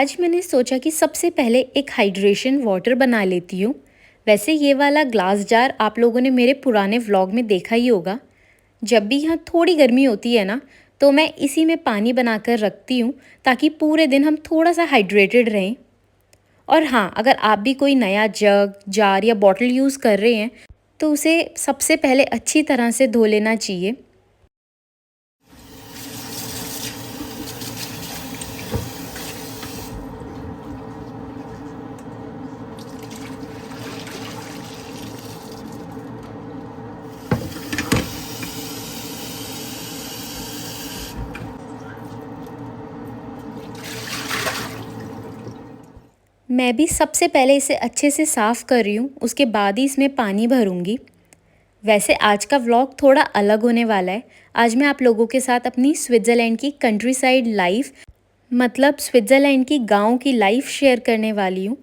आज मैंने सोचा कि सबसे पहले एक हाइड्रेशन वाटर बना लेती हूँ। वैसे ये वाला ग्लास जार आप लोगों ने मेरे पुराने व्लॉग में देखा ही होगा। जब भी यहाँ थोड़ी गर्मी होती है ना, तो मैं इसी में पानी बनाकर रखती हूँ ताकि पूरे दिन हम थोड़ा सा हाइड्रेटेड रहें। और हाँ, अगर आप भी कोई नया जग, जार या बॉटल यूज़ कर रहे हैं तो उसे सबसे पहले अच्छी तरह से धो लेना चाहिए। मैं भी सबसे पहले इसे अच्छे से साफ़ कर रही हूँ, उसके बाद ही इसमें पानी भरूँगी। वैसे आज का व्लॉग थोड़ा अलग होने वाला है। आज मैं आप लोगों के साथ अपनी स्विट्ज़रलैंड की कंट्री साइड लाइफ, मतलब स्विट्ज़रलैंड की गाँव की लाइफ शेयर करने वाली हूँ।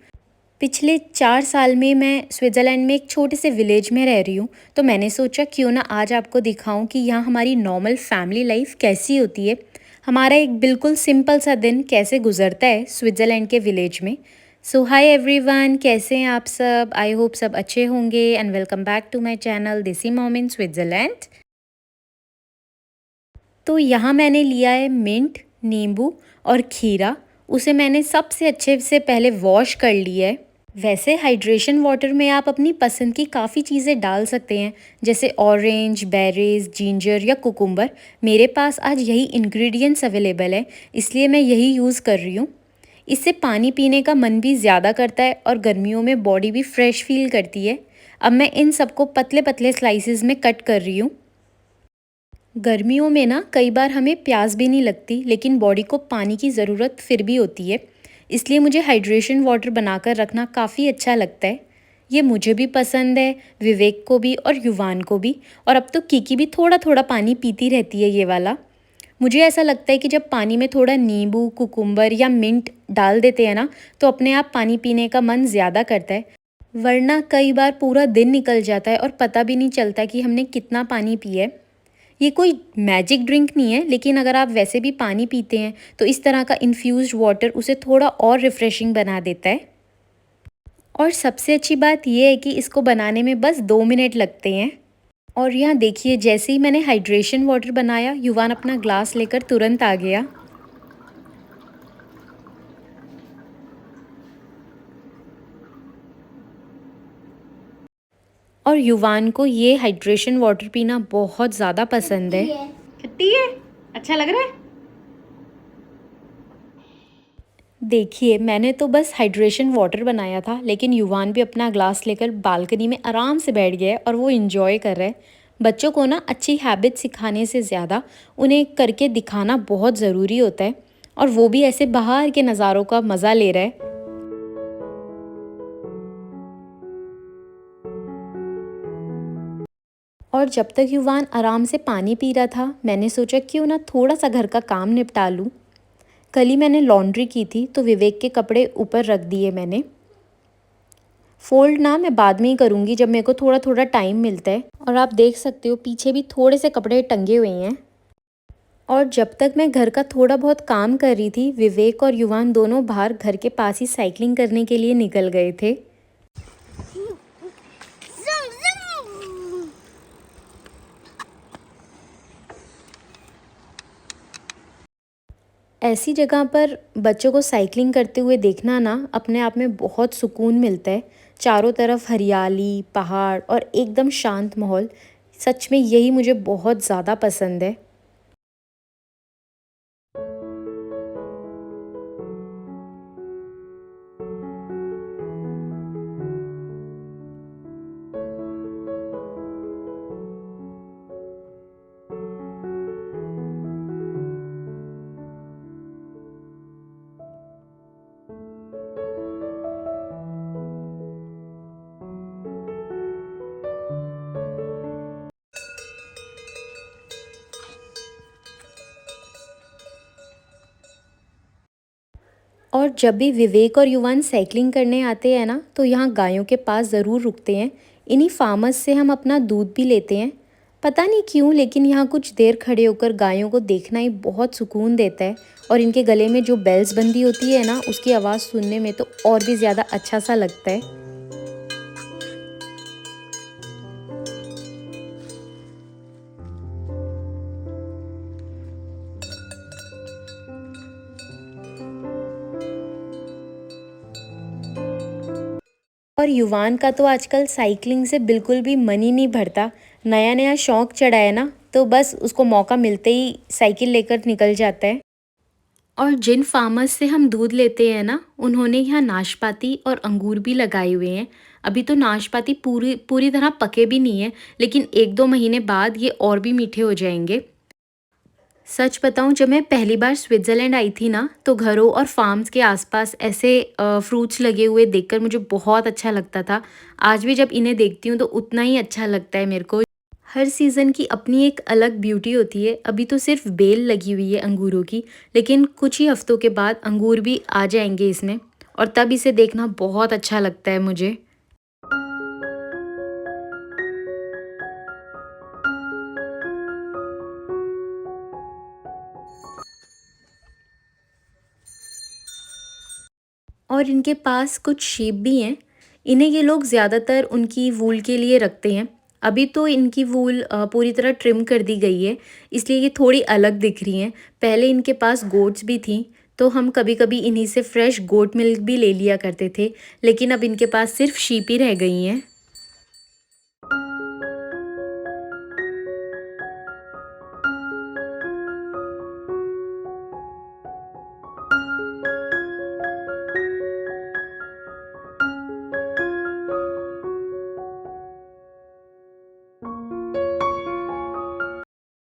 पिछले 4 साल में मैं स्विट्ज़रलैंड में एक छोटे से विलेज में रह रही हूँ, तो मैंने सोचा क्यों ना आज आपको दिखाऊँ कि यहाँ हमारी नॉर्मल फैमिली लाइफ कैसी होती है। हमारा एक बिल्कुल सिंपल सा दिन कैसे गुजरता है स्विट्ज़रलैंड के विलेज में। सो हाय एवरीवन, कैसे हैं आप सब? आई होप सब अच्छे होंगे and welcome back to my channel Desi mom in Switzerland. तो यहाँ मैंने लिया है मिंट, नींबू और खीरा। उसे मैंने सबसे अच्छे से पहले वॉश कर लिया है। वैसे हाइड्रेशन वाटर में आप अपनी पसंद की काफ़ी चीज़ें डाल सकते हैं, जैसे ऑरेंज, बेरीज, जिंजर या कुकुम्बर। मेरे पास आज यही इंग्रेडिएंट्स अवेलेबल है, इसलिए मैं यही यूज़ कर रही हूँ। इससे पानी पीने का मन भी ज़्यादा करता है और गर्मियों में बॉडी भी फ्रेश फील करती है। अब मैं इन सबको पतले पतले स्लाइसेस में कट कर रही हूँ। गर्मियों में ना कई बार हमें प्यास भी नहीं लगती, लेकिन बॉडी को पानी की ज़रूरत फिर भी होती है। इसलिए मुझे हाइड्रेशन वाटर बनाकर रखना काफ़ी अच्छा लगता है। ये मुझे भी पसंद है, विवेक को भी और युवान को भी। और अब तो कीकी भी थोड़ा थोड़ा पानी पीती रहती है ये वाला। मुझे ऐसा लगता है कि जब पानी में थोड़ा नींबू, कुकुम्बर या मिंट डाल देते हैं ना, तो अपने आप पानी पीने का मन ज़्यादा करता है। वरना कई बार पूरा दिन निकल जाता है और पता भी नहीं चलता कि हमने कितना पानी पिया है। ये कोई मैजिक ड्रिंक नहीं है, लेकिन अगर आप वैसे भी पानी पीते हैं तो इस तरह का इन्फ्यूज़्ड वाटर उसे थोड़ा और रिफ़्रेशिंग बना देता है। और सबसे अच्छी बात यह है कि इसको बनाने में बस 2 मिनट लगते हैं। और यहाँ देखिए, जैसे ही मैंने हाइड्रेशन वाटर बनाया, युवान अपना ग्लास लेकर तुरंत आ गया। और युवान को ये हाइड्रेशन वाटर पीना बहुत ज़्यादा पसंद है। खट्टी है? अच्छा लग रहा है? देखिए, मैंने तो बस हाइड्रेशन वाटर बनाया था, लेकिन युवान भी अपना ग्लास लेकर बालकनी में आराम से बैठ गया है और वो एंजॉय कर रहा है। बच्चों को ना अच्छी हैबिट सिखाने से ज़्यादा उन्हें करके दिखाना बहुत ज़रूरी होता है, और वो भी ऐसे बाहर के नज़ारों का मज़ा ले रहा है। और जब तक युवान आराम से पानी पी रहा था, मैंने सोचा क्यों ना थोड़ा सा घर का काम निपटा लूँ। कल ही मैंने लॉन्ड्री की थी, तो विवेक के कपड़े ऊपर रख दिए मैंने। फ़ोल्ड ना मैं बाद में ही करूँगी, जब मेरे को थोड़ा थोड़ा टाइम मिलता है। और आप देख सकते हो पीछे भी थोड़े से कपड़े टंगे हुए हैं। और जब तक मैं घर का थोड़ा बहुत काम कर रही थी, विवेक और युवान दोनों बाहर घर के पास ही साइकिलिंग करने के लिए निकल गए थे। ऐसी जगह पर बच्चों को साइकिलिंग करते हुए देखना ना अपने आप में बहुत सुकून मिलता है। चारों तरफ हरियाली, पहाड़ और एकदम शांत माहौल। सच में यही मुझे बहुत ज़्यादा पसंद है। और जब भी विवेक और युवान साइकिलिंग करने आते हैं ना, तो यहाँ गायों के पास ज़रूर रुकते हैं। इन्हीं फार्मर्स से हम अपना दूध भी लेते हैं। पता नहीं क्यों लेकिन यहाँ कुछ देर खड़े होकर गायों को देखना ही बहुत सुकून देता है। और इनके गले में जो बेल्स बंदी होती है ना, उसकी आवाज़ सुनने में तो और भी ज़्यादा अच्छा सा लगता है। और युवान का तो आजकल साइकिलिंग से बिल्कुल भी मन ही नहीं भरता। नया नया शौक चढ़ा है ना, तो बस उसको मौका मिलते ही साइकिल लेकर निकल जाता है। और जिन फार्मर्स से हम दूध लेते हैं ना, उन्होंने यहाँ नाशपाती और अंगूर भी लगाए हुए हैं। अभी तो नाशपाती पूरी पूरी तरह पके भी नहीं है, लेकिन 1-2 महीने बाद ये और भी मीठे हो जाएंगे। सच बताऊं, जब मैं पहली बार स्विट्ज़रलैंड आई थी ना, तो घरों और फार्म्स के आसपास ऐसे फ्रूट्स लगे हुए देखकर मुझे बहुत अच्छा लगता था। आज भी जब इन्हें देखती हूँ तो उतना ही अच्छा लगता है मेरे को। हर सीज़न की अपनी एक अलग ब्यूटी होती है। अभी तो सिर्फ बेल लगी हुई है अंगूरों की, लेकिन कुछ ही हफ्तों के बाद अंगूर भी आ जाएंगे इसमें, और तब इसे देखना बहुत अच्छा लगता है मुझे। और इनके पास कुछ शीप भी हैं। इन्हें ये लोग ज़्यादातर उनकी वूल के लिए रखते हैं। अभी तो इनकी वूल पूरी तरह ट्रिम कर दी गई है, इसलिए ये थोड़ी अलग दिख रही हैं। पहले इनके पास गोट्स भी थीं, तो हम कभी-कभी इन्हीं से फ्रेश गोट मिल्क भी ले लिया करते थे, लेकिन अब इनके पास सिर्फ शीप ही रह गई हैं।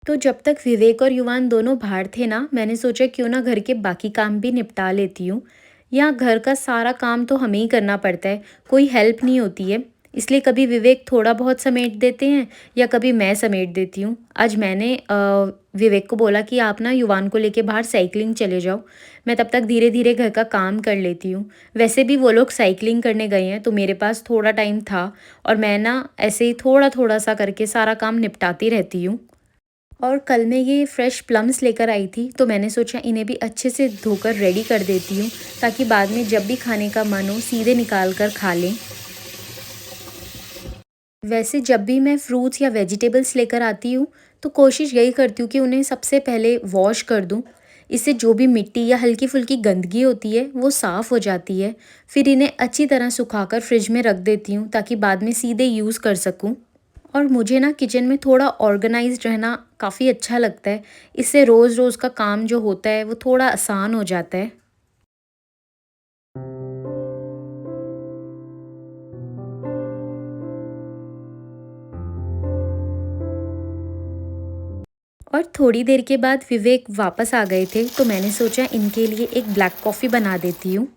तो जब तक विवेक और युवान दोनों बाहर थे ना, मैंने सोचा क्यों ना घर के बाकी काम भी निपटा लेती हूँ। यहाँ घर का सारा काम तो हमें ही करना पड़ता है, कोई हेल्प नहीं होती है। इसलिए कभी विवेक थोड़ा बहुत समेट देते हैं या कभी मैं समेट देती हूँ। आज मैंने विवेक को बोला कि आप ना युवान को लेके बाहर साइकिलिंग चले जाओ, मैं तब तक धीरे धीरे घर का काम कर लेती हूँ। वैसे भी वो लोग साइकिलिंग करने गए हैं, तो मेरे पास थोड़ा टाइम था, और मैं ना ऐसे ही थोड़ा थोड़ा सा करके सारा काम निपटाती रहती हूँ। और कल मैं ये फ्रेश प्लम्स लेकर आई थी, तो मैंने सोचा इन्हें भी अच्छे से धोकर रेडी कर देती हूँ, ताकि बाद में जब भी खाने का मन हो सीधे निकाल कर खा लें। वैसे जब भी मैं फ्रूट्स या वेजिटेबल्स लेकर आती हूँ, तो कोशिश यही करती हूँ कि उन्हें सबसे पहले वॉश कर दूँ। इससे जो भी मिट्टी या हल्की फुल्की गंदगी होती है वो साफ़ हो जाती है। फिर इन्हें अच्छी तरह सुखाकर फ्रिज में रख देती हूँ, ताकि बाद में सीधे यूज़ कर सकूँ। और मुझे ना किचन में थोड़ा ऑर्गेनाइज्ड रहना काफ़ी अच्छा लगता है। इससे रोज़-रोज़ का काम जो होता है वो थोड़ा आसान हो जाता है। और थोड़ी देर के बाद विवेक वापस आ गए थे, तो मैंने सोचा इनके लिए एक ब्लैक कॉफ़ी बना देती हूँ।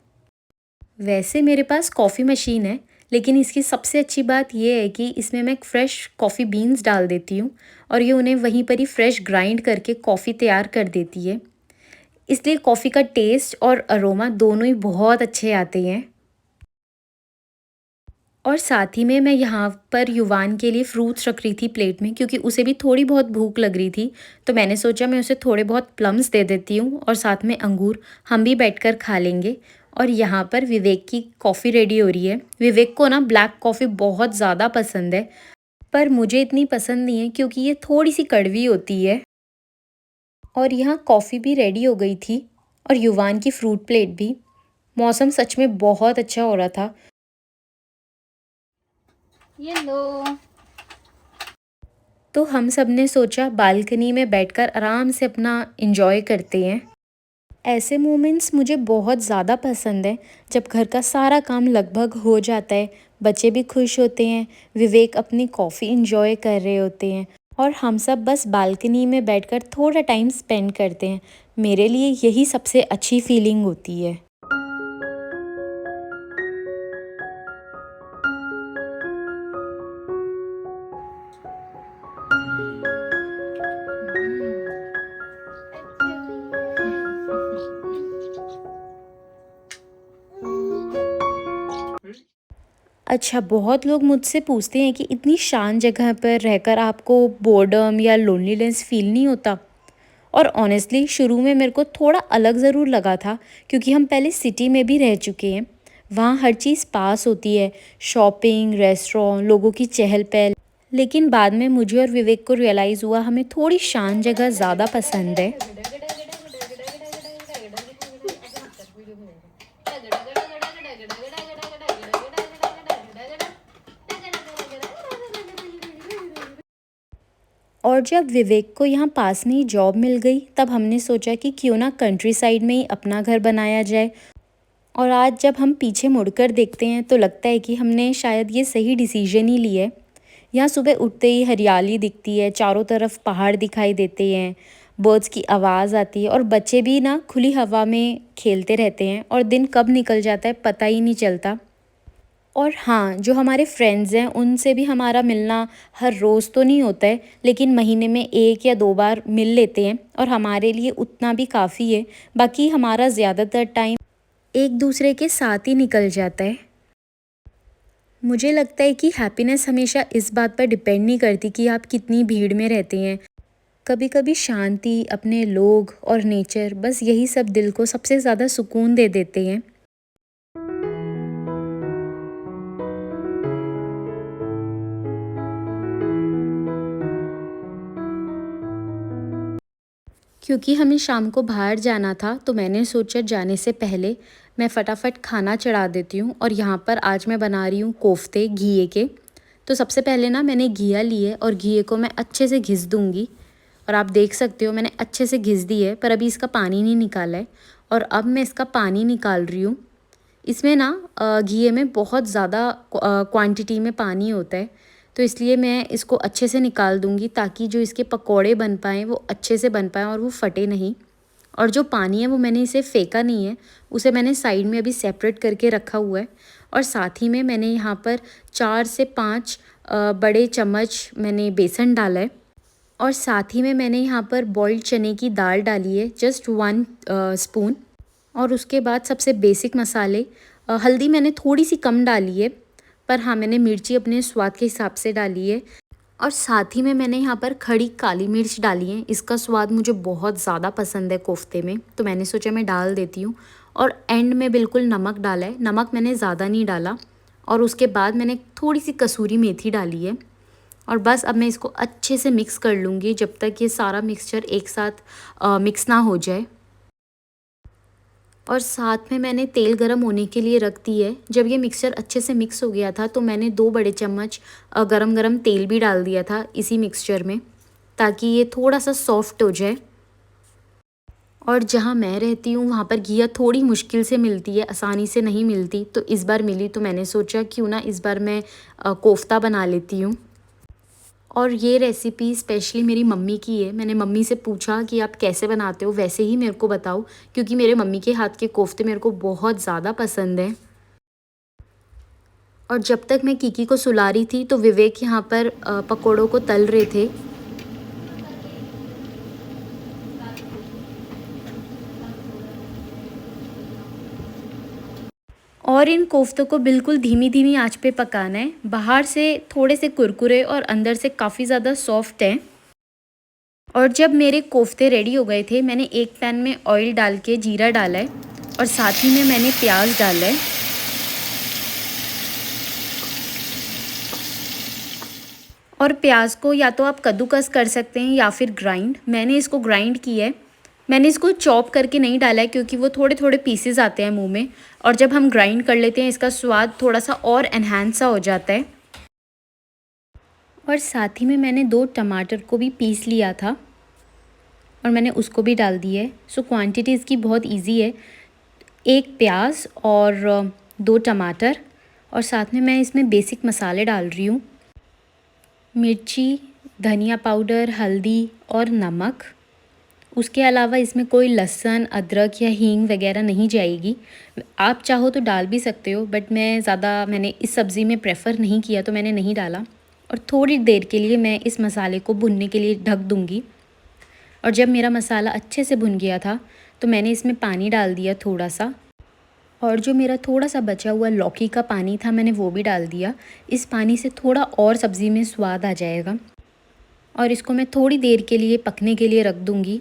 वैसे मेरे पास कॉफ़ी मशीन है, लेकिन इसकी सबसे अच्छी बात ये है कि इसमें मैं फ्रेश कॉफ़ी बीन्स डाल देती हूँ, और ये उन्हें वहीं पर ही फ्रेश ग्राइंड करके कॉफ़ी तैयार कर देती है। इसलिए कॉफ़ी का टेस्ट और अरोमा दोनों ही बहुत अच्छे आते हैं। और साथ ही में मैं यहाँ पर युवान के लिए फ्रूट्स रख रही थी प्लेट में, क्योंकि उसे भी थोड़ी बहुत भूख लग रही थी। तो मैंने सोचा मैं उसे थोड़े बहुत प्लम्स दे देती हूँ, और साथ में अंगूर, हम भी बैठकर खा लेंगे। और यहाँ पर विवेक की कॉफ़ी रेडी हो रही है। विवेक को ना ब्लैक कॉफ़ी बहुत ज़्यादा पसंद है, पर मुझे इतनी पसंद नहीं है क्योंकि ये थोड़ी सी कड़वी होती है। और यहाँ कॉफ़ी भी रेडी हो गई थी, और युवान की फ्रूट प्लेट भी। मौसम सच में बहुत अच्छा हो रहा था। ये लो। तो हम सब ने सोचा बालकनी में बैठकर आराम से अपना एंजॉय करते हैं। ऐसे मोमेंट्स मुझे बहुत ज़्यादा पसंद है, जब घर का सारा काम लगभग हो जाता है, बच्चे भी खुश होते हैं, विवेक अपनी कॉफ़ी एंजॉय कर रहे होते हैं, और हम सब बस बालकनी में बैठकर थोड़ा टाइम स्पेंड करते हैं। मेरे लिए यही सबसे अच्छी फीलिंग होती है। अच्छा, बहुत लोग मुझसे पूछते हैं कि इतनी शांत जगह पर रहकर आपको बोर्डम या लोनलीनेस फ़ील नहीं होता? और ऑनेस्टली शुरू में मेरे को थोड़ा अलग ज़रूर लगा था, क्योंकि हम पहले सिटी में भी रह चुके हैं। वहाँ हर चीज़ पास होती है, शॉपिंग, रेस्टोरेंट, लोगों की चहल-पहल। लेकिन बाद में मुझे और विवेक को रियलाइज़ हुआ हमें थोड़ी शांत जगह ज़्यादा पसंद है। और जब विवेक को यहाँ पास में ही जॉब मिल गई, तब हमने सोचा कि क्यों ना कंट्री साइड में ही अपना घर बनाया जाए। और आज जब हम पीछे मुड़कर देखते हैं तो लगता है कि हमने शायद ये सही डिसीजन ही लिया है। यहाँ सुबह उठते ही हरियाली दिखती है, चारों तरफ पहाड़ दिखाई देते हैं, बर्ड्स की आवाज़ आती है और बच्चे भी ना खुली हवा में खेलते रहते हैं और दिन कब निकल जाता है पता ही नहीं चलता। और हाँ, जो हमारे फ्रेंड्स हैं उनसे भी हमारा मिलना हर रोज़ तो नहीं होता है, लेकिन महीने में 1 या 2 बार मिल लेते हैं और हमारे लिए उतना भी काफ़ी है। बाकी हमारा ज़्यादातर टाइम एक दूसरे के साथ ही निकल जाता है। मुझे लगता है कि हैप्पीनेस हमेशा इस बात पर डिपेंड नहीं करती कि आप कितनी भीड़ में रहते हैं। कभी-कभी शांति, अपने लोग और नेचर, बस यही सब दिल को सबसे ज़्यादा सुकून दे देते हैं। क्योंकि हमें शाम को बाहर जाना था, तो मैंने सोचा जाने से पहले मैं फटाफट खाना चढ़ा देती हूँ। और यहाँ पर आज मैं बना रही हूँ कोफ्ते घिये के। तो सबसे पहले ना मैंने घिया ली है और घिये को मैं अच्छे से घिस दूँगी। और आप देख सकते हो मैंने अच्छे से घिस दी है, पर अभी इसका पानी नहीं निकाला है। और अब मैं इसका पानी निकाल रही हूँ। इसमें ना घिये में बहुत ज़्यादा क्वांटिटी में पानी होता है, तो इसलिए मैं इसको अच्छे से निकाल दूँगी ताकि जो इसके पकौड़े बन पाएँ वो अच्छे से बन पाएँ और वो फटे नहीं। और जो पानी है वो मैंने इसे फेंका नहीं है, उसे मैंने साइड में अभी सेपरेट करके रखा हुआ है। और साथ ही में मैंने यहाँ पर 4 से 5 बड़े चम्मच मैंने बेसन डाला है। और साथ ही में मैंने यहाँ पर बॉइल्ड चने की दाल डाली है, जस्ट 1 स्पून। और उसके बाद सबसे बेसिक मसाले, हल्दी मैंने थोड़ी सी कम डाली है, पर हाँ मैंने मिर्ची अपने स्वाद के हिसाब से डाली है। और साथ ही में मैंने यहाँ पर खड़ी काली मिर्च डाली है, इसका स्वाद मुझे बहुत ज़्यादा पसंद है कोफ्ते में, तो मैंने सोचा मैं डाल देती हूँ। और एंड में बिल्कुल नमक डाला है, नमक मैंने ज़्यादा नहीं डाला। और उसके बाद मैंने थोड़ी सी कसूरी मेथी डाली है। और बस अब मैं इसको अच्छे से मिक्स कर लूँगी जब तक ये सारा मिक्सचर एक साथ मिक्स ना हो जाए। और साथ में मैंने तेल गरम होने के लिए रख दी है। जब ये मिक्सचर अच्छे से मिक्स हो गया था तो मैंने 2 बड़े चम्मच गरम गरम तेल भी डाल दिया था इसी मिक्सचर में, ताकि ये थोड़ा सा सॉफ्ट हो जाए। और जहाँ मैं रहती हूँ वहाँ पर घिया थोड़ी मुश्किल से मिलती है, आसानी से नहीं मिलती, तो इस बार मिली तो मैंने सोचा क्यों ना इस बार मैं कोफ्ता बना लेती हूँ। और ये रेसिपी स्पेशली मेरी मम्मी की है। मैंने मम्मी से पूछा कि आप कैसे बनाते हो, वैसे ही मेरे को बताओ, क्योंकि मेरे मम्मी के हाथ के कोफ्ते मेरे को बहुत ज़्यादा पसंद हैं। और जब तक मैं कीकी को सुला रही थी तो विवेक यहाँ पर पकोड़ों को तल रहे थे। और इन कोफ्तों को बिल्कुल धीमी-धीमी आँच पे पकाना है। बाहर से थोड़े से कुरकुरे और अंदर से काफ़ी ज़्यादा सॉफ्ट हैं। और जब मेरे कोफ्ते रेडी हो गए थे, मैंने एक पैन में ऑयल डाल के जीरा डाला है और साथ ही में मैंने प्याज डाला है। और प्याज को या तो आप कद्दूकस कर सकते हैं या फिर ग्राइंड। मैंने इसको ग्राइंड किया है। मैंने इसको चॉप करके नहीं डाला है क्योंकि वो थोड़े-थोड़े पीसेस आते हैं मुँह में, और जब हम ग्राइंड कर लेते हैं इसका स्वाद थोड़ा-सा और एनहांस सा हो जाता है। और साथ ही में मैंने 2 टमाटर को भी पीस लिया था और मैंने उसको भी डाल दिया है। सो क्वांटिटी इसकी बहुत ईज़ी है। 1 प्याज और 2 टमाटर, और साथ में मैं इसमें बेसिक मसाले डाल रही हूँ। मिर्ची, धनिया पाउडर, हल्दी और नमक। उसके अलावा इसमें कोई लहसुन, अदरक या हींग वगैरह नहीं जाएगी। आप चाहो तो डाल भी सकते हो, बट मैंने इस सब्ज़ी में प्रेफर नहीं किया तो मैंने नहीं डाला। और थोड़ी देर के लिए मैं इस मसाले को भुनने के लिए ढक दूँगी। और जब मेरा मसाला अच्छे से भुन गया था तो मैंने इसमें पानी डाल दिया थोड़ा सा। और जो मेरा थोड़ा सा बचा हुआ लौकी का पानी था मैंने वो भी डाल दिया। इस पानी से थोड़ा और सब्ज़ी में स्वाद आ जाएगा। और इसको मैं थोड़ी देर के लिए पकने के लिए रख दूँगी।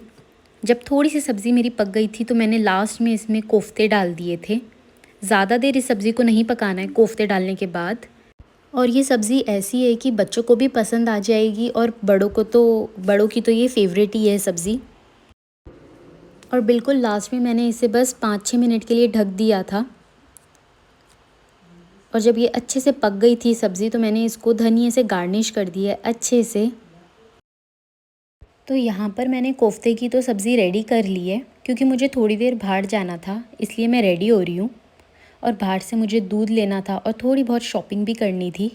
जब थोड़ी सी सब्ज़ी मेरी पक गई थी तो मैंने लास्ट में इसमें कोफ्ते डाल दिए थे। ज़्यादा देर इस सब्ज़ी को नहीं पकाना है कोफ्ते डालने के बाद। और ये सब्ज़ी ऐसी है कि बच्चों को भी पसंद आ जाएगी और बड़ों की तो ये फेवरेट ही है सब्ज़ी। और बिल्कुल लास्ट में मैंने इसे बस 5-6 मिनट के लिए ढक दिया था। और जब ये अच्छे से पक गई थी सब्ज़ी तो मैंने इसको धनिए से गार्निश कर दिया अच्छे से। तो यहाँ पर मैंने कोफ्ते की तो सब्ज़ी रेडी कर ली है, क्योंकि मुझे थोड़ी देर बाहर जाना था इसलिए मैं रेडी हो रही हूँ। और बाहर से मुझे दूध लेना था और थोड़ी बहुत शॉपिंग भी करनी थी।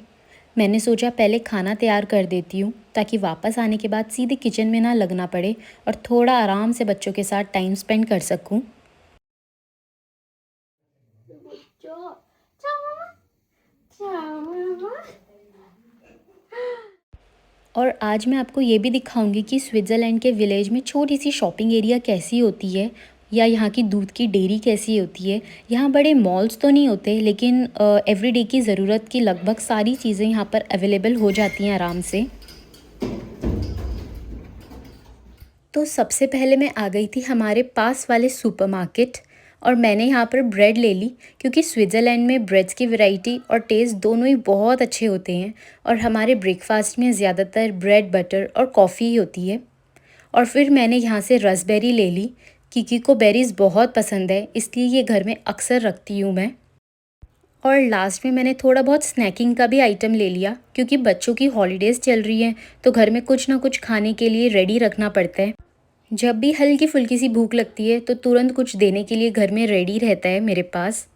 मैंने सोचा पहले खाना तैयार कर देती हूँ ताकि वापस आने के बाद सीधे किचन में ना लगना पड़े और थोड़ा आराम से बच्चों के साथ टाइम स्पेंड कर सकूँ। और आज मैं आपको ये भी दिखाऊंगी कि स्विट्ज़रलैंड के विलेज में छोटी सी शॉपिंग एरिया कैसी होती है, या यहाँ की दूध की डेयरी कैसी होती है। यहाँ बड़े मॉल्स तो नहीं होते, लेकिन एवरीडे की ज़रूरत की लगभग सारी चीज़ें यहाँ पर अवेलेबल हो जाती हैं आराम से। तो सबसे पहले मैं आ गई थी हमारे पास वाले सुपरमार्केट, और मैंने यहाँ पर ब्रेड ले ली, क्योंकि स्विट्ज़रलैंड में ब्रेड्स की वैरायटी और टेस्ट दोनों ही बहुत अच्छे होते हैं। और हमारे ब्रेकफास्ट में ज़्यादातर ब्रेड बटर और कॉफ़ी ही होती है। और फिर मैंने यहाँ से रसबेरी ले ली। किकी को बेरीज़ बहुत पसंद है, इसलिए ये घर में अक्सर रखती हूँ मैं। और लास्ट में मैंने थोड़ा बहुत स्नैकिंग का भी आइटम ले लिया, क्योंकि बच्चों की हॉलीडेज़ चल रही हैं तो घर में कुछ ना कुछ खाने के लिए रेडी रखना पड़ता है। जब भी हल्की फुल्की सी भूख लगती है तो तुरंत कुछ देने के लिए घर में रेडी रहता है मेरे पास।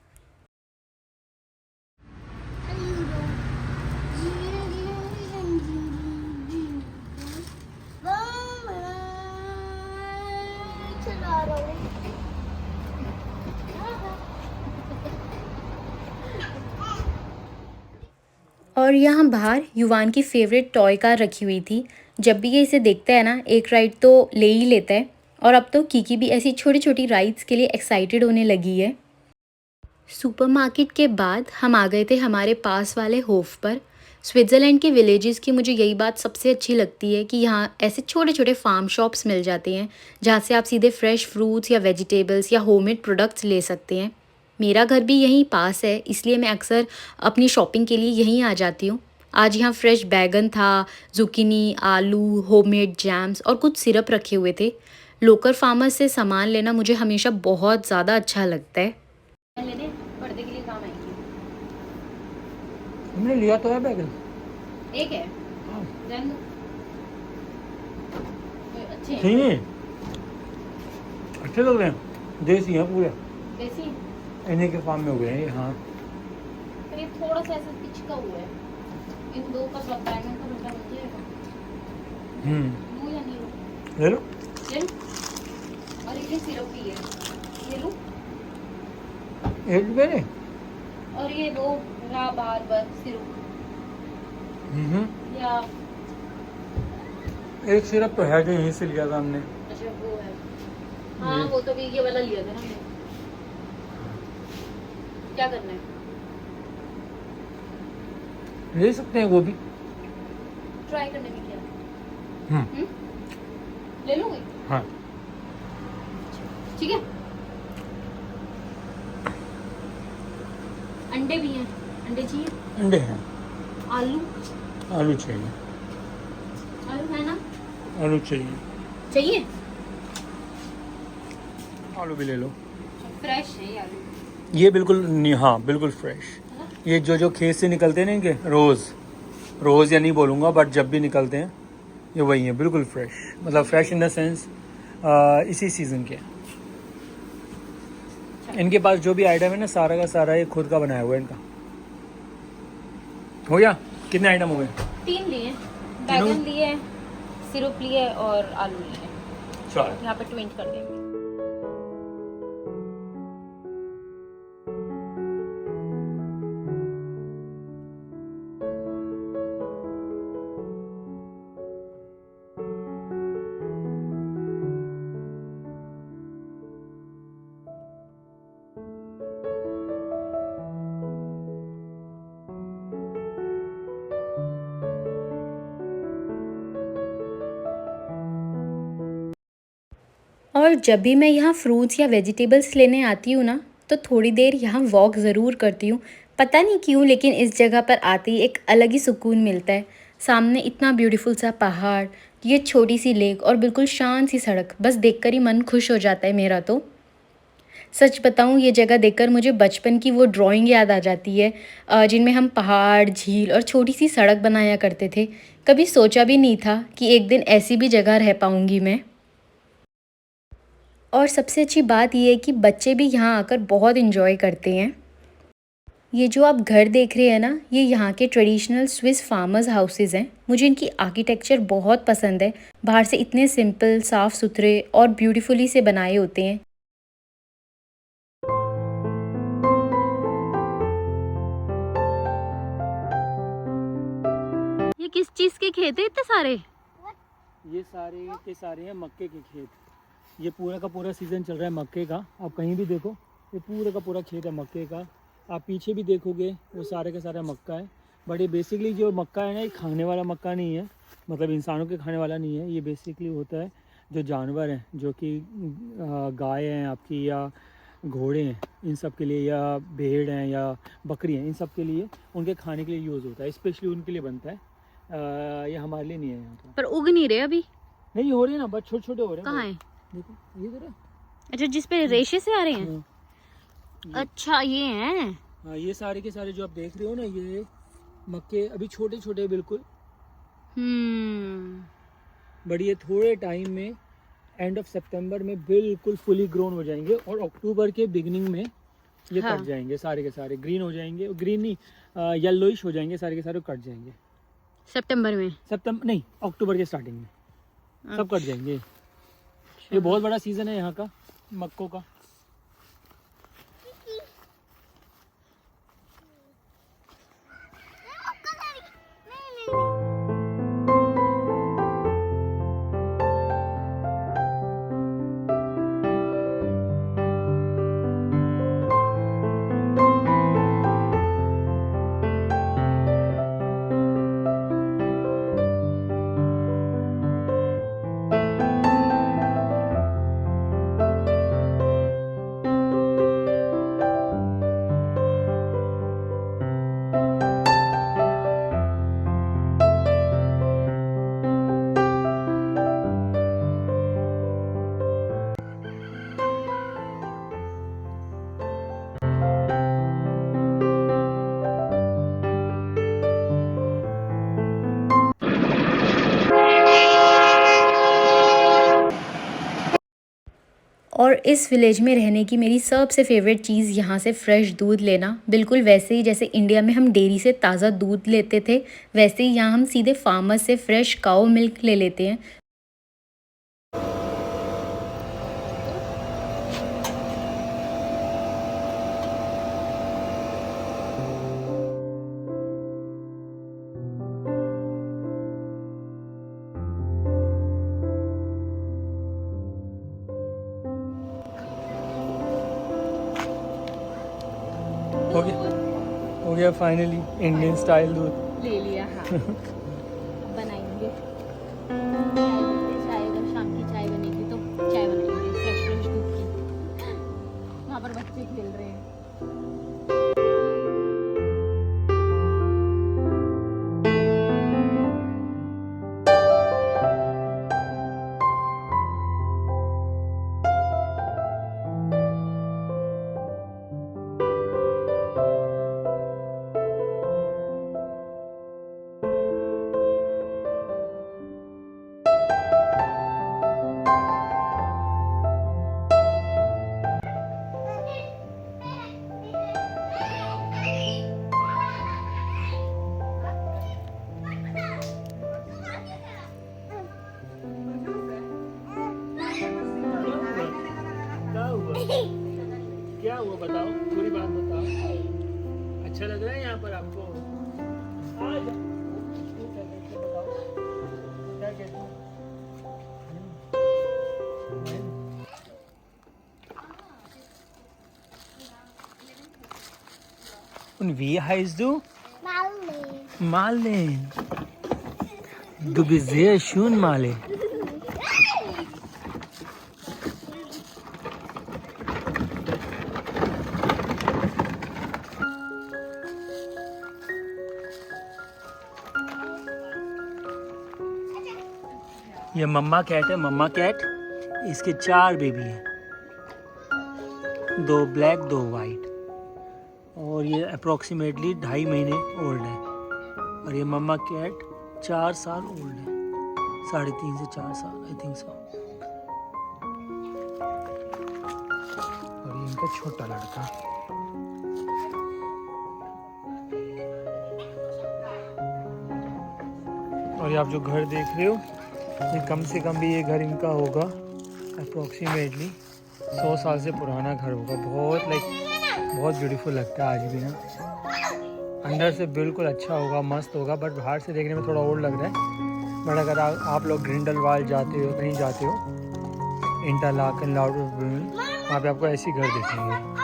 और यहाँ बाहर युवान की फेवरेट टॉय कार रखी हुई थी। जब भी ये इसे देखता है ना, एक राइड तो ले ही लेता है। और अब तो कीकी भी ऐसी छोटी छोटी राइड्स के लिए एक्साइटेड होने लगी है। सुपरमार्केट के बाद हम आ गए थे हमारे पास वाले होफ पर। स्विट्ज़रलैंड के विलेजेस की मुझे यही बात सबसे अच्छी लगती है कि यहाँ ऐसे छोटे छोटे फार्म शॉप्स मिल जाते हैं, जहाँ से आप सीधे फ्रेश फ्रूट्स या वेजिटेबल्स या होममेड प्रोडक्ट्स ले सकते हैं। मेरा घर भी यहीं पास है, इसलिए मैं अक्सर अपनी शॉपिंग के लिए यहीं आ जाती हूँ। आज यहाँ फ्रेश बैगन था, जुकीनी, आलू, होममेड जैम्स और कुछ सिरप रखे हुए थे। लोकल फार्मर्स से सामान लेना मुझे हमेशा बहुत ज़्यादा अच्छा लगता है। लेने पर्दे के लिए काम आएंगे। हमने लिया तो है बैगन, एक है। हाँ रहने दो। अच्छे हैं। सही है, अच्छे लग रहे हैं, देसी हैं पूरे, देसी। इन्हीं के फार्म में हो गए हैं ये। हाँ पर ये थोड़ा सा ऐसा पिचका हुआ है। इन दो का सब बैगन का बचा बच जाएगा। लूं या नहीं लूं? ले लो। ले लूं? और ये सिरप भी है, ये लूं? एक मेरे और ये दो रा बार बार सिरप या एक सिरप तो है जो यहीं से लिया था हमने। अच्छा वो है। हाँ वो तो भी ये वाला लिया था ना हमने। क्या करना है? ले सकते हैं वो भी। ट्राई करने में क्या? ले लूंगी। हाँ ठीक है। अंडे भी हैं, अंडे चाहिए? अंडे हैं। आलू? आलू चाहिए। आलू है ना? आलू चाहिए। चाहिए? आलू भी ले लो। फ्रेश है ये आलू? ये बिल्कुल नहीं, हाँ बिल्कुल फ्रेश। ये जो खेत से निकलते हैं ना इनके, रोज़ या नहीं बोलूँगा, बट जब भी निकलते हैं ये वही है, बिल्कुल फ्रेश। मतलब फ्रेश इन द सेंस इसी सीज़न के। इनके पास जो भी आइटम है ना, सारा का सारा ये खुद का बनाया हुआ है इनका। हो गया? कितने आइटम हो गए? 3 लिए, बैगन लिए, सिरप लिए और आलू लिए। चलो यहाँ पे 20 कर देंगे। और जब भी मैं यहाँ फ्रूट्स या वेजिटेबल्स लेने आती हूँ ना, तो थोड़ी देर यहाँ वॉक ज़रूर करती हूँ। पता नहीं क्यों, लेकिन इस जगह पर आते ही एक अलग ही सुकून मिलता है। सामने इतना ब्यूटीफुल सा पहाड़, ये छोटी सी लेक और बिल्कुल शांत सी सड़क, बस देखकर ही मन खुश हो जाता है मेरा तो। सच बताऊँ, ये जगह देखकर मुझे बचपन की वो ड्राइंग याद आ जाती है, जिनमें हम पहाड़, झील और छोटी सी सड़क बनाया करते थे। कभी सोचा भी नहीं था कि एक दिन ऐसी भी जगह रह पाऊँगी मैं। और सबसे अच्छी बात ये है कि बच्चे भी यहाँ आकर बहुत इन्जॉय करते हैं। ये जो आप घर देख रहे हैं ना, ये यहाँ के ट्रेडिशनल स्विस फार्मर्स हाउसेज़ हैं। मुझे इनकी आर्किटेक्चर बहुत पसंद है। बाहर से इतने सिंपल, साफ़ सुथरे और ब्यूटीफुली से बनाए होते हैं। ये किस चीज़ के खेत है इतने सारे? ये सारे के सारे हैं मक्के के खेत। ये पूरा का पूरा सीज़न चल रहा है मक्के का। आप कहीं भी देखो, ये पूरा का पूरा खेत है मक्के का। आप पीछे भी देखोगे, वो सारे का सारा मक्का है। बट ये बेसिकली जो मक्का है ना, ये खाने वाला मक्का नहीं है, मतलब इंसानों के खाने वाला नहीं है। ये बेसिकली होता है जो जानवर हैं, जो कि गाय हैं आपकी या घोड़े हैं, इन सब के लिए, या भेड़ हैं या बकरी हैं, इन सब के लिए, उनके खाने के लिए यूज़ होता है। स्पेशली उनके लिए बनता है। ये हमारे लिए नहीं है यहाँ पर। पर उग नहीं रहे अभी। नहीं, हो रहे हैं ना, बस छोटे छोटे हो रहे हैं। कहाँ है? देखो ये इधर है। अच्छा, जिस पे रेशे से आ रहे हैं। हाँ। अच्छा, ये हैं। हाँ, ये सारे के सारे जो आप देख रहे हो ना, ये मक्के अभी छोटे छोटे बिल्कुल। बट ये थोड़े टाइम में, एंड ऑफ सितंबर में बिल्कुल फुली ग्रोन हो जाएंगे और अक्टूबर के बिगनिंग में ये हाँ। कट जाएंगे, सारे के सारे ग्रीन हो जाएंगे। ग्रीन नहीं, येलोइश हो जाएंगे, सारे के सारे कट जाएंगे सितंबर में। सितंबर नहीं, अक्टूबर के स्टार्टिंग में सब कट जाएंगे। ये बहुत बड़ा सीजन है यहाँ का मक्कों का। और इस विलेज में रहने की मेरी सबसे फेवरेट चीज़ यहाँ से फ्रेश दूध लेना। बिल्कुल वैसे ही जैसे इंडिया में हम डेयरी से ताज़ा दूध लेते थे, वैसे ही यहाँ हम सीधे फार्मर से फ्रेश काऊ मिल्क ले लेते हैं। हो गया फाइनली इंडियन स्टाइल दूध। ले लिया। हाँ। बनाएंगे चाय, अगर शाम की चाय बनेगी तो चाय बनाएंगे फ्रेश फ्रेश दूध की। वहाँ पर बच्चे खेल रहे हैं। क्या हुआ बताओ, पूरी बात बताओ। अच्छा लग रहा है यहाँ पर आपको? बताओ क्या कहते हो? Und wie heißt du? Marleen. Du bist sehr schön, Marleen. ये मम्मा कैट है, मम्मा कैट। इसके 4 बेबी हैं, 2 ब्लैक 2 वाइट, और ये अप्रोक्सीमेटली 2.5 महीने ओल्ड है। और ये मम्मा कैट 4 साल ओल्ड है, 3.5 से 4 साल आई थिंक सो। और ये इनका छोटा लड़का। और ये आप जो घर देख रहे हो, ये कम से कम भी ये घर इनका होगा अप्रोक्सीमेटली 100 साल से पुराना घर होगा। बहुत बहुत ब्यूटीफुल लगता है आज भी ना। अंदर से बिल्कुल अच्छा होगा, मस्त होगा, बट बाहर से देखने में थोड़ा और लग रहा है। बट अगर आप लोग ग्रिंडलवाल जाते हो, कहीं जाते हो, इंटरलाकन, वहाँ पे आपको ऐसी घर दिखेंगे।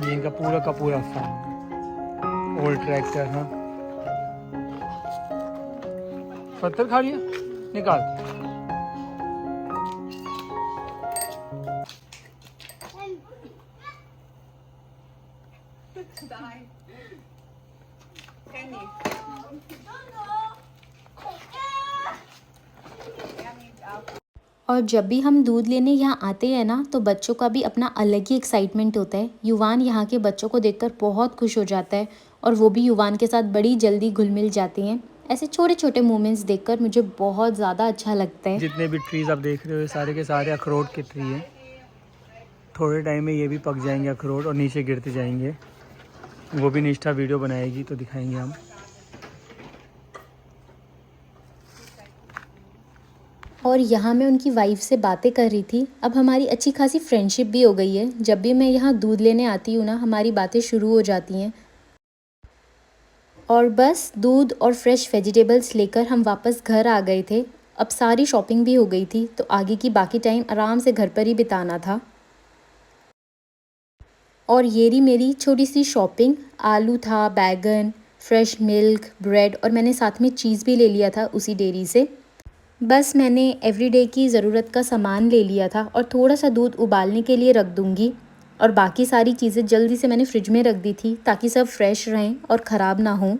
ये इनका पूरा का पूरा फार्म, ओल्ड ट्रैक्टर। हाँ, पत्थर खा लिया, निकाल। और जब भी हम दूध लेने यहाँ आते हैं ना, तो बच्चों का भी अपना अलग ही एक्साइटमेंट होता है। युवान यहाँ के बच्चों को देखकर बहुत खुश हो जाता है, और वो भी युवान के साथ बड़ी जल्दी घुल मिल जाती हैं। ऐसे छोटे छोटे मोमेंट्स देखकर मुझे बहुत ज़्यादा अच्छा लगता है। जितने भी ट्रीज़ आप देख रहे हो, सारे के सारे अखरोट के ट्री हैं। थोड़े टाइम में ये भी पक जाएंगे अखरोट, और नीचे गिरते जाएंगे। वो भी निष्ठा वीडियो बनाएगी तो दिखाएंगे हम। और यहाँ मैं उनकी वाइफ से बातें कर रही थी। अब हमारी अच्छी खासी फ्रेंडशिप भी हो गई है। जब भी मैं यहाँ दूध लेने आती हूँ ना, हमारी बातें शुरू हो जाती हैं। और बस दूध और फ्रेश वेजिटेबल्स लेकर हम वापस घर आ गए थे। अब सारी शॉपिंग भी हो गई थी, तो आगे की बाकी टाइम आराम से घर पर ही बिताना था। और ये रही मेरी छोटी सी शॉपिंग। आलू था, बैगन, फ्रेश मिल्क, ब्रेड, और मैंने साथ में चीज़ भी ले लिया था उसी डेयरी से। बस मैंने एवरीडे की ज़रूरत का सामान ले लिया था, और थोड़ा सा दूध उबालने के लिए रख दूँगी। और बाकी सारी चीज़ें जल्दी से मैंने फ्रिज में रख दी थी, ताकि सब फ्रेश रहें और ख़राब ना हों।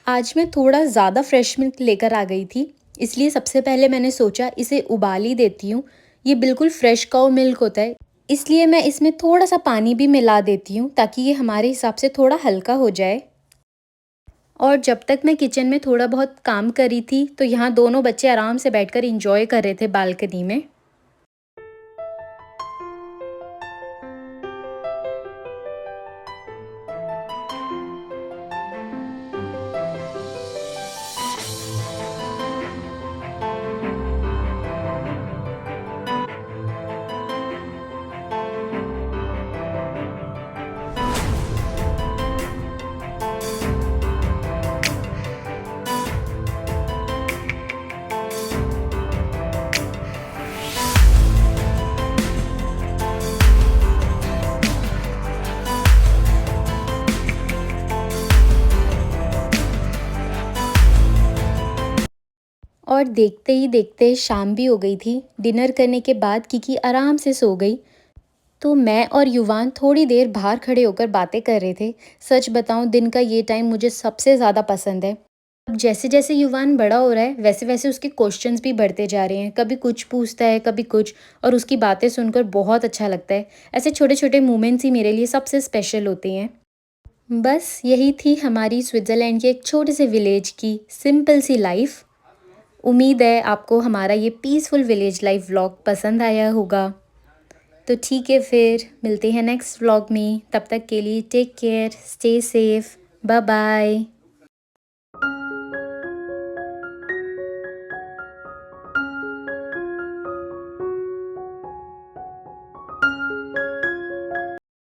आज मैं थोड़ा ज़्यादा फ्रेश मिल्क लेकर आ गई थी, इसलिए सबसे पहले मैंने सोचा इसे उबाल ही देती हूँ। ये बिल्कुल फ्रेश काऊ मिल्क होता है, इसलिए मैं इसमें थोड़ा सा पानी भी मिला देती हूँ, ताकि ये हमारे हिसाब से थोड़ा हल्का हो जाए। और जब तक मैं किचन में थोड़ा बहुत काम कर रही थी, तो यहाँ दोनों बच्चे आराम से बैठकर एंजॉय कर रहे थे बालकनी में। और देखते ही देखते शाम भी हो गई थी। डिनर करने के बाद किकी आराम से सो गई, तो मैं और युवान थोड़ी देर बाहर खड़े होकर बातें कर रहे थे। सच बताऊं, दिन का ये टाइम मुझे सबसे ज़्यादा पसंद है। अब जैसे जैसे युवान बड़ा हो रहा है, वैसे वैसे उसके क्वेश्चंस भी बढ़ते जा रहे हैं। कभी कुछ पूछता है, कभी कुछ, और उसकी बातें सुनकर बहुत अच्छा लगता है। ऐसे छोटे छोटे मोमेंट्स ही मेरे लिए सबसे स्पेशल होते हैं। बस यही थी हमारी स्विट्ज़रलैंड के एक छोटे से विलेज की सिंपल सी लाइफ। उम्मीद है आपको हमारा ये पीसफुल विलेज लाइफ व्लॉग पसंद आया होगा। तो ठीक है, फिर मिलते हैं नेक्स्ट व्लॉग में। तब तक के लिए take care, stay safe, bye bye.